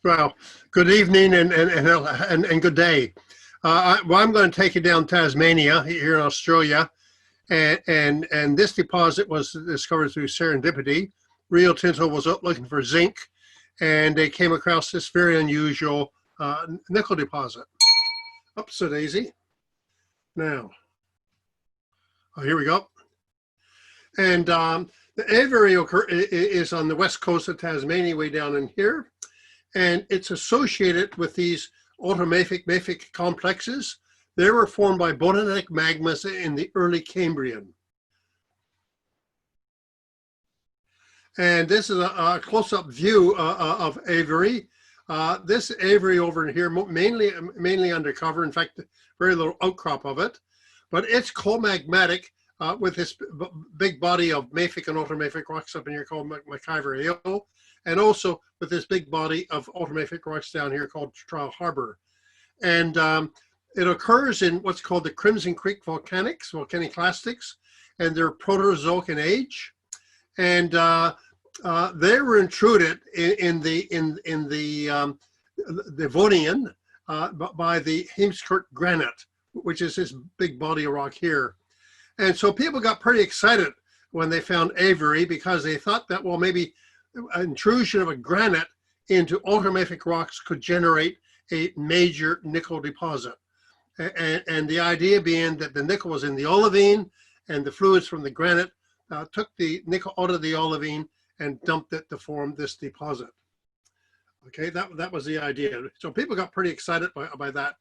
Well, good evening and good day. Well, I'm going to take you down Tasmania here in Australia, and this deposit was discovered through serendipity. Rio Tinto was out looking for zinc, and they came across this very unusual nickel deposit. Oops, a daisy. Now, here we go. And the Avebury is on the west coast of Tasmania, way down in here. And it's associated with these automafic complexes. They were formed by bonanitic magmas in the early Cambrian. And this is a close-up view of Avebury. This Avebury over here, mainly undercover. In fact, very little outcrop of it. But it's co-magmatic with this big body of mafic and automafic rocks up in here called McIver Hill. And also with this big body of automafic rocks down here called Trial Harbor. And it occurs in what's called the Crimson Creek volcaniclastics, and they're Proterozoic in age. And they were intruded in the Devonian by the Heemskirk granite, which is this big body of rock here. And so people got pretty excited when they found Avebury because they thought that, well, maybe intrusion of a granite into automafic rocks could generate a major nickel deposit. And the idea being that the nickel was in the olivine, and the fluids from the granite took the nickel out of the olivine and dumped it to form this deposit. Okay, that was the idea. So people got pretty excited by that.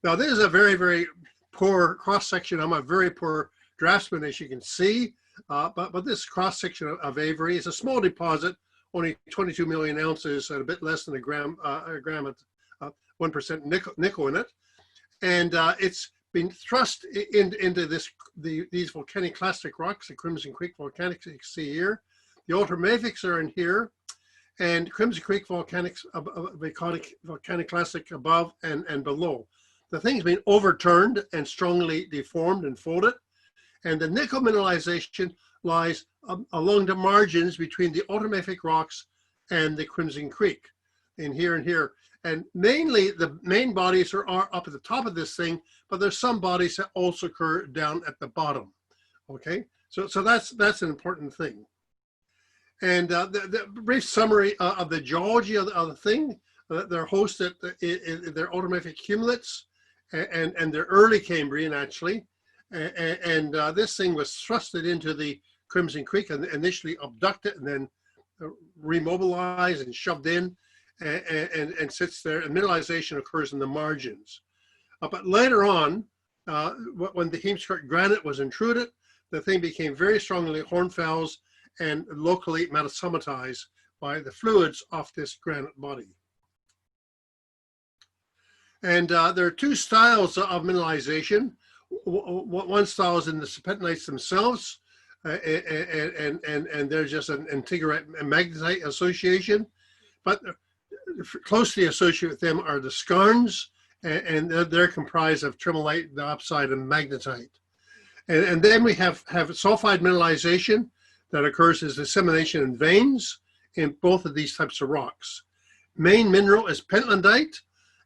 Now, this is a very, very poor cross-section. I'm a very poor draftsman, as you can see, but this cross-section of Avebury is a small deposit, only 22 million ounces and a bit less than a gram of 1% nickel in it. And it's been thrust into these volcaniclastic rocks, the Crimson Creek volcanics you can see here. The automafics are in here, and Crimson Creek volcaniclastic above and below. The thing's been overturned and strongly deformed and folded, and the nickel mineralization lies along the margins between the automafic rocks and the Crimson Creek in here and here. And mainly the main bodies are up at the top of this thing, but there's some bodies that also occur down at the bottom. Okay, so that's an important thing. And the brief summary of the geology of the thing, they're hosted in their automafic cumulates and they're early Cambrian actually. And this thing was thrusted into the Crimson Creek and initially abducted and then remobilized and shoved in and sits there, and mineralization occurs in the margins. But later on, when the Heemskirk granite was intruded, the thing became very strongly hornfels and locally metasomatized by the fluids off this granite body. And there are two styles of mineralization. One style is in the serpentinites themselves, and they're just an integrite magnetite association. But closely associated with them are the skarns, and they're comprised of tremolite, diopside, and magnetite. And then we have sulfide mineralization that occurs as dissemination in veins in both of these types of rocks. Main mineral is pentlandite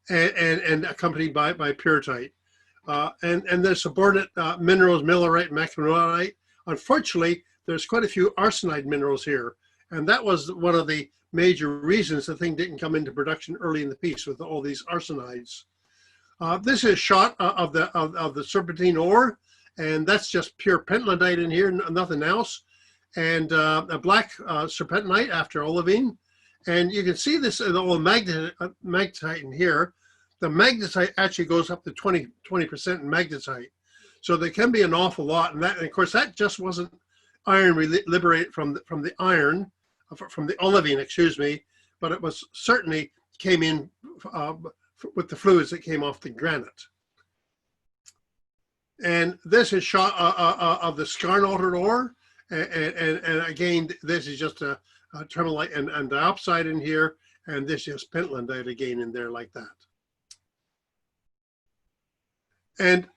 and accompanied by pyrrhotite. And there's subordinate minerals, millerite, magmatic. Unfortunately, there's quite a few arsenide minerals here. And that was one of the major reasons the thing didn't come into production early in the piece with all these arsenides. This is a shot of the serpentine ore, and that's just pure pentlandite in here, nothing else. And a black serpentinite after olivine. And you can see this in all the magnetite in here. The magnetite actually goes up to 20% in magnetite. So there can be an awful lot. And of course, that just wasn't iron liberated from the iron, from the olivine, excuse me, but it was certainly came in with the fluids that came off the granite. And this is shot of the skarn altered ore. And again, this is just a tremolite and diopside in here. And this is pentlandite again in there like that. And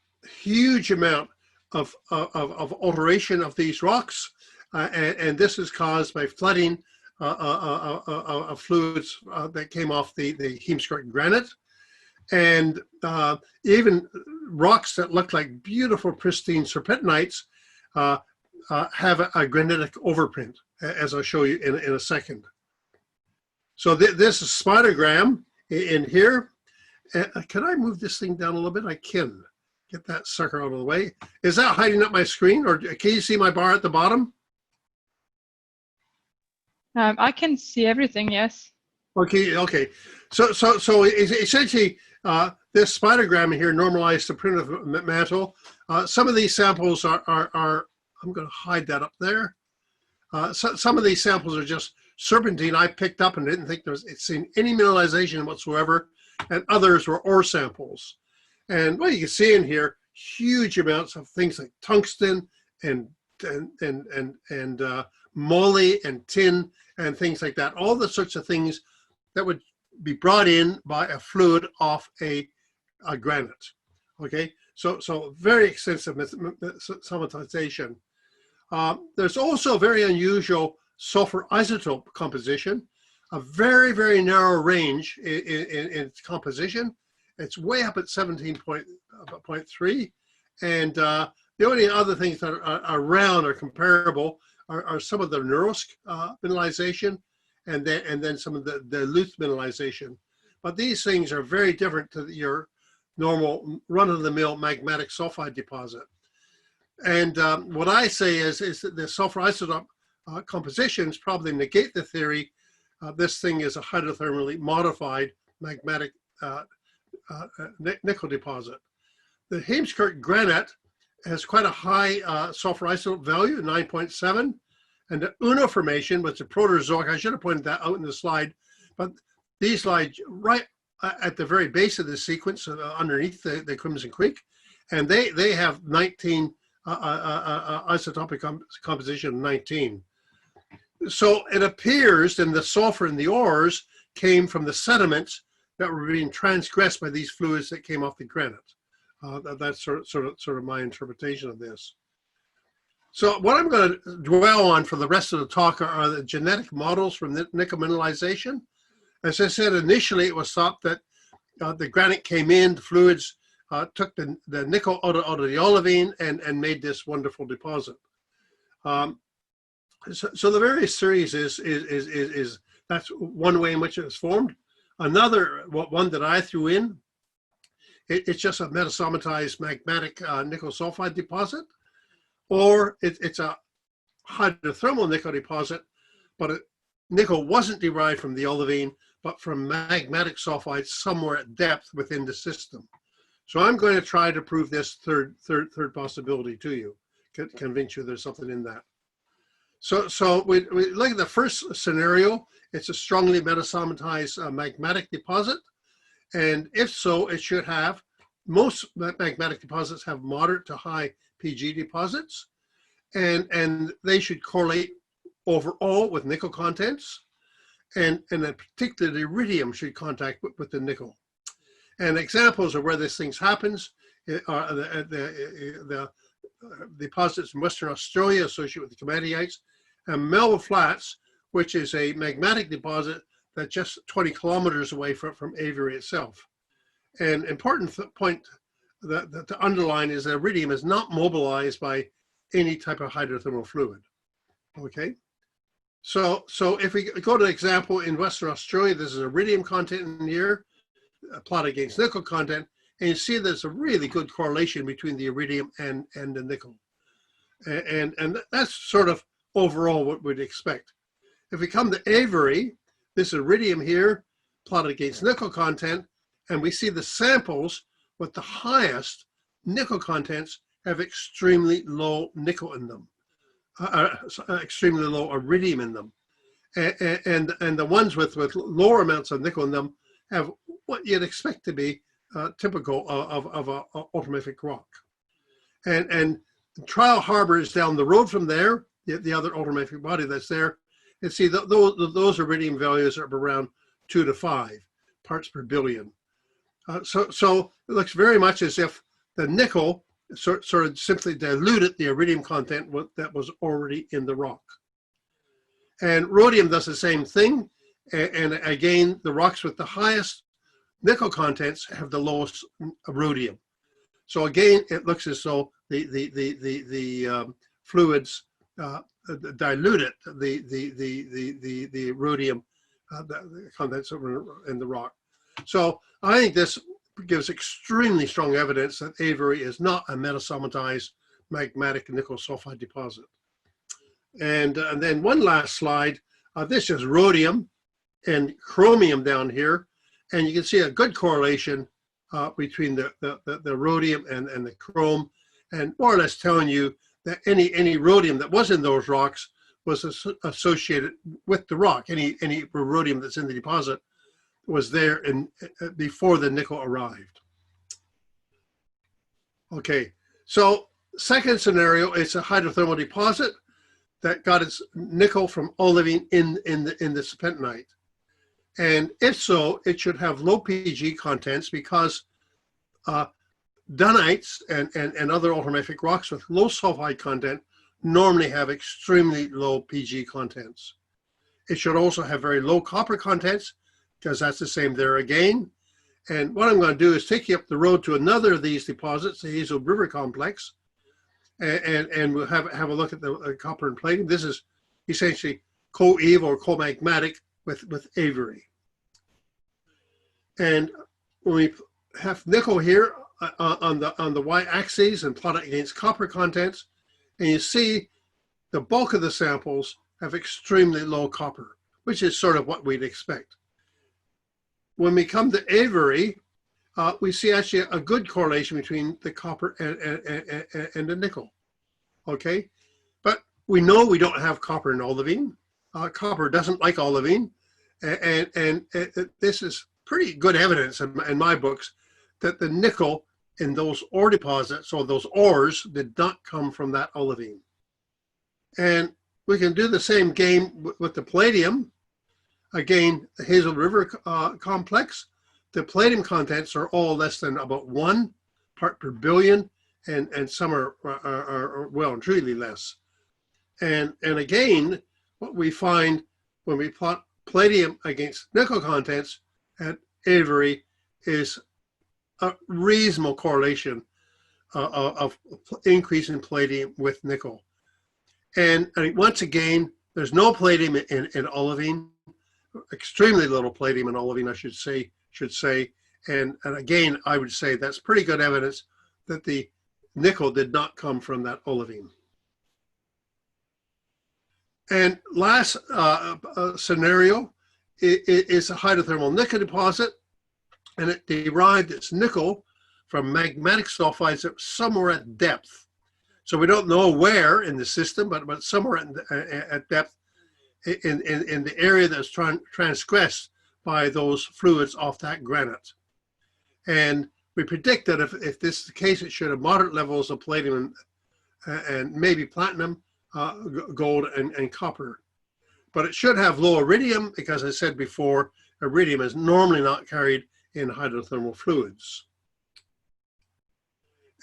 huge amount of alteration of these rocks. And this is caused by flooding fluids that came off the Heemskirk granite, and even rocks that look like beautiful pristine serpentinites have a granitic overprint, as I'll show you in a second. So this is spidergram in here. Can I move this thing down a little bit? I can. Get that sucker out of the way. Is that hiding up my screen, or can you see my bar at the bottom? I can see everything, yes. Okay. So essentially, this spidergram here normalized the primitive mantle. Some of these samples are I'm going to hide that up there. Some of these samples are just serpentine I picked up and didn't think it's seen any mineralization whatsoever, and others were ore samples. And what you can see in here, huge amounts of things like tungsten and moly and tin and things like that. All the sorts of things that would be brought in by a fluid off a granite. Okay, so very extensive metasomatization. There's also very unusual sulfur isotope composition, a very, very narrow range in its composition. It's way up at 17.3, and the only other things that are around or comparable are some of the Neurosk mineralization, and then some of the Luth mineralization. But these things are very different to your normal run-of-the-mill magmatic sulfide deposit. And what I say is that the sulfur isotope compositions probably negate the theory this thing is a hydrothermally modified magmatic nickel deposit. The Heemskirk granite has quite a high sulfur isotope value, 9.7, and the Uno formation, which is a Proterozoic, I should have pointed that out in the slide, but these lie right at the very base of the sequence underneath the Crimson Creek, and they have 19 isotopic composition, 19. So it appears that the sulfur in the ores came from the sediments that were being transgressed by these fluids that came off the granite. That's sort of my interpretation of this. So what I'm going to dwell on for the rest of the talk are the genetic models from nickel mineralization. As I said, initially it was thought that the granite came in, the fluids took the nickel out of the olivine and made this wonderful deposit. So the various theories is that's one way in which it was formed. Another one that I threw in, it's just a metasomatized magmatic nickel sulfide deposit, or it's a hydrothermal nickel deposit, but nickel wasn't derived from the olivine, but from magmatic sulfides somewhere at depth within the system. So I'm going to try to prove this third possibility to you, convince you there's something in that. So we look at the first scenario. It's a strongly metasomatized magmatic deposit. And if so, it should have, most magmatic deposits have moderate to high PG deposits. And they should correlate overall with nickel contents. And in particular, the iridium should contact with the nickel. And examples of where this thing happens are the deposits in Western Australia associated with the komatiites, and Melba Flats, which is a magmatic deposit that's just 20 kilometers away from Avebury itself. An important point that to underline is that iridium is not mobilized by any type of hydrothermal fluid. Okay, so if we go to an example in Western Australia, this is iridium content in here, plot against nickel content, and you see there's a really good correlation between the iridium and the nickel. And that's sort of overall what we'd expect. If we come to Avebury, this iridium here plotted against nickel content, and we see the samples with the highest nickel contents have extremely low nickel in them, extremely low iridium in them. And the ones with lower amounts of nickel in them have what you'd expect to be typical of an ultramafic rock. And Trial Harbor is down the road from there, the other ultramafic body that's there. And see, those iridium values are around 2 to 5 parts per billion. So it looks very much as if the nickel sort of simply diluted the iridium content that was already in the rock. And rhodium does the same thing. And again, the rocks with the highest nickel contents have the lowest rhodium. So again, it looks as though the fluids diluted the rhodium the contents in the rock. So I think this gives extremely strong evidence that Avebury is not a metasomatized magmatic nickel sulfide deposit. And then one last slide. This is rhodium and chromium down here, and you can see a good correlation between the rhodium and the chrome, and more or less telling you that any rhodium that was in those rocks was associated with the rock. Any rhodium that's in the deposit was there before the nickel arrived. Okay, so second scenario, it's a hydrothermal deposit that got its nickel from olivine in the serpentinite. And if so, it should have low PG contents because dunites and other ultramafic rocks with low sulfide content normally have extremely low PG contents. It should also have very low copper contents because that's the same there again. And what I'm going to do is take you up the road to another of these deposits, the Hazel River Complex, and we'll have a look at the copper and palladium. This is essentially co-eve or co-magmatic with Avebury. And when we have nickel here on the y-axis and plot it against copper contents, and you see the bulk of the samples have extremely low copper, which is sort of what we'd expect. When we come to Avebury, we see actually a good correlation between the copper and the nickel, okay? But we know we don't have copper in olivine. Copper doesn't like olivine, and this is pretty good evidence in my books that the nickel in those ore deposits, or those ores, did not come from that olivine. And we can do the same game with the palladium. Again, the Hazel River complex, the palladium contents are all less than about 1 part per billion, and some are well and truly less. And again, what we find when we plot palladium against nickel contents at Avebury is a reasonable correlation of increase in palladium with nickel. And once again, there's no palladium in olivine, extremely little palladium in olivine, I should say. And again, I would say that's pretty good evidence that the nickel did not come from that olivine. And last scenario is a hydrothermal nickel deposit, and it derived its nickel from magmatic sulfides that were somewhere at depth. So we don't know where in the system, but somewhere at depth in the area that's transgressed by those fluids off that granite. And we predict that if this is the case, it should have moderate levels of palladium and maybe platinum, gold, and copper. But it should have low iridium because, as I said before, iridium is normally not carried in hydrothermal fluids.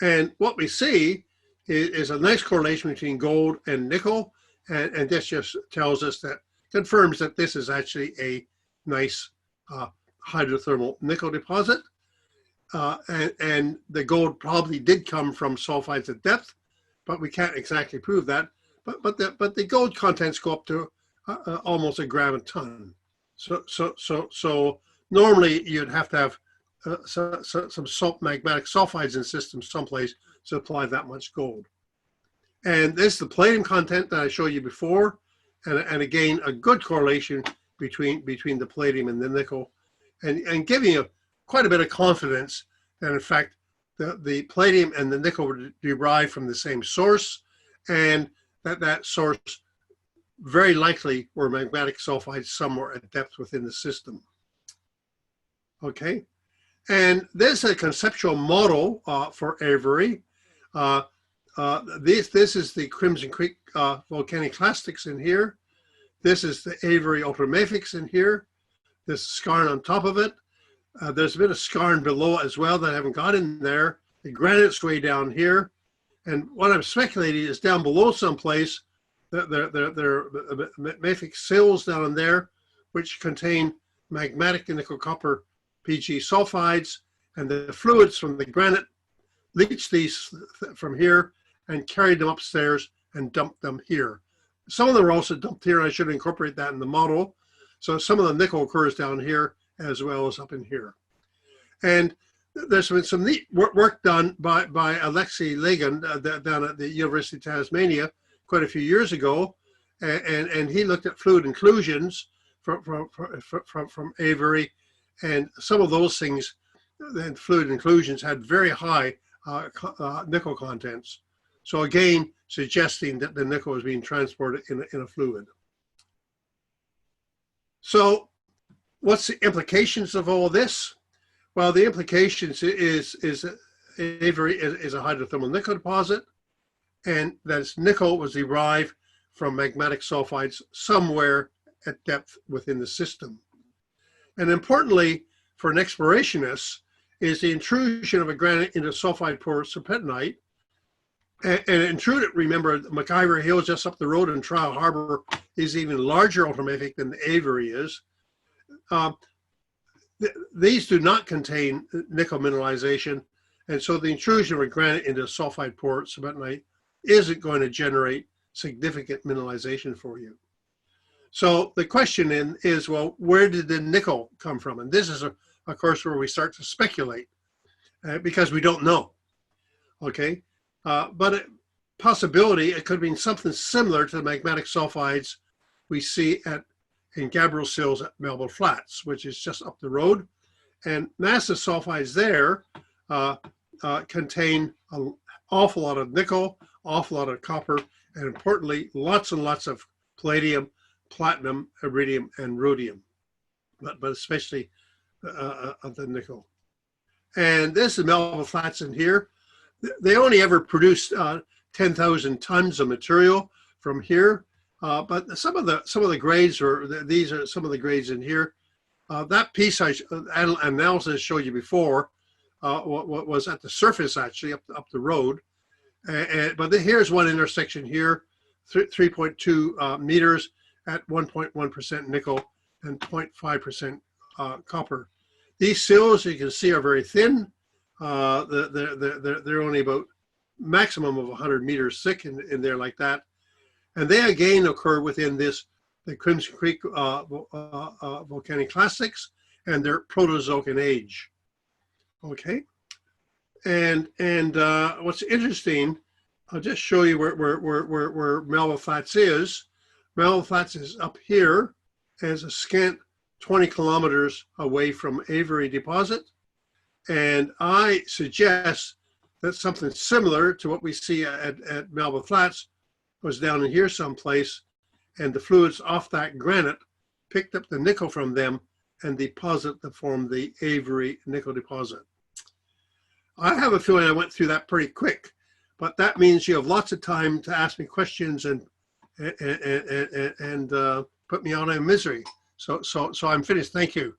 And what we see is a nice correlation between gold and nickel, and this just tells us that, confirms that this is actually a nice hydrothermal nickel deposit. And the gold probably did come from sulfides at depth, but we can't exactly prove that. But the gold contents go up to almost a gram a ton. So normally you'd have to have some magmatic sulfides in systems someplace to apply that much gold. And this is the palladium content that I showed you before, and again a good correlation between the palladium and the nickel, and giving you quite a bit of confidence that in fact the palladium and the nickel were derived from the same source, and that source very likely were magmatic sulfides somewhere at depth within the system. Okay, and this is a conceptual model for Avebury. This is the Crimson Creek volcanic clastics in here. This is the Avebury ultramafics in here. This skarn on top of it. There's a bit of skarn below as well that I haven't got in there. The granite's way down here. And what I'm speculating is down below someplace, mafic sills down in there, which contain magmatic nickel copper PG sulfides, and the fluids from the granite leach these from here and carry them upstairs and dump them here. Some of them are also dumped here. I should incorporate that in the model. So some of the nickel occurs down here as well as up in here. And there's been some neat work done by Alexei Lagan down at the University of Tasmania quite a few years ago. And he looked at fluid inclusions from Avebury, and some of those things, the fluid inclusions, had very high nickel contents. So again, suggesting that the nickel is being transported in a fluid. So what's the implications of all this? Well, the implications is Avebury is a hydrothermal nickel deposit, and that nickel was derived from magmatic sulfides somewhere at depth within the system. And importantly, for an explorationist, is the intrusion of a granite into sulfide poor serpentinite. And intruded, remember, McIver Hill just up the road in Trial Harbor is even larger ultramafic than Avebury is. These do not contain nickel mineralization, and so the intrusion of a granite into sulfide poor serpentinite isn't going to generate significant mineralization for you. So the question is, well, where did the nickel come from? And this is, of course, where we start to speculate because we don't know, okay? But a possibility, it could have been something similar to the magmatic sulfides we see in Gabriel sills at Melville Flats, which is just up the road. And massive sulfides there contain an awful lot of nickel, awful lot of copper, and importantly, lots and lots of palladium, platinum, iridium, and rhodium, but especially of the nickel. And this is Melville Flats in here. They only ever produced 10,000 tons of material from here, but some of the grades these are some of the grades in here. That piece analysis showed you before what was at the surface actually up the road, but here's one intersection here, 3.2 meters at 1.1% nickel and 0.5% copper. These sills you can see are very thin. They're only about maximum of 100 meters thick in there like that. And they again occur within the Crimson Creek volcanic clastics, and they're Proterozoic in age. Okay. And what's interesting, I'll just show you where Melville Flats is. Melville Flats is up here as a scant 20 kilometers away from Avebury deposit. And I suggest that something similar to what we see at Melville Flats was down in here someplace, and the fluids off that granite picked up the nickel from them and deposit that formed the Avebury nickel deposit. I have a feeling I went through that pretty quick, but that means you have lots of time to ask me questions and put me out of misery. So I'm finished. Thank you.